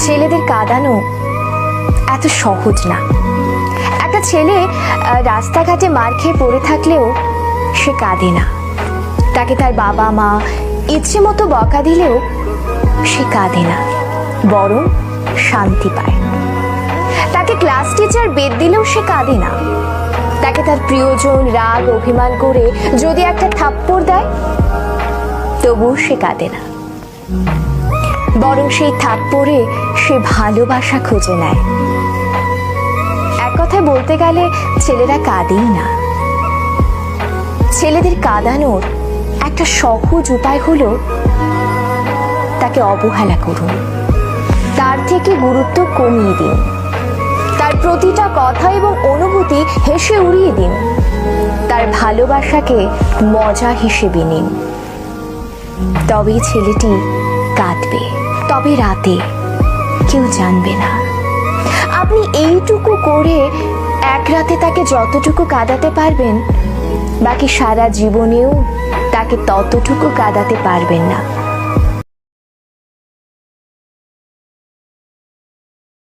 ছেলেদের কাঁদানো এত সহজ না। একটা ছেলে রাস্তাঘাটে মার খেয়ে পড়ে থাকলেও সে কাঁদে না। তাকে তার বাবা মা ইচ্ছে মতো বকা দিলেও সে কাঁদে না, বরং শান্তি পায়। তাকে ক্লাস টিচার বেদ দিলেও সে কাঁদে না। তাকে তার প্রিয়জন রাগ অভিমান করে যদি একটা থাপ্পড় দেয় তবুও সে কাঁদে না, বরং সেই থাপ্পড়ে সে ভালোবাসা খুঁজে নেয়। এক কথায় বলতে গেলে ছেলেরা কাঁদেই না। ছেলেদের কাঁদানোর একটা সহজ উপায় হলো তাকে অবহেলা করুন, তার থেকে গুরুত্ব কমিয়ে দিন, তার প্রতিটা কথা এবং অনুভূতি হেসে উড়িয়ে দিন, তার ভালোবাসাকে মজা হিসেবে নিন। তবেই ছেলেটি কাঁদবে, তবে রাতে কেউ জানবে না। আপনি এইটুকু করে এক রাতে তাকে যতটুকু কাঁদাতে পারবেন, বাকি সারা জীবনেও তাকে ততটুকু কাঁদাতে পারবেন না।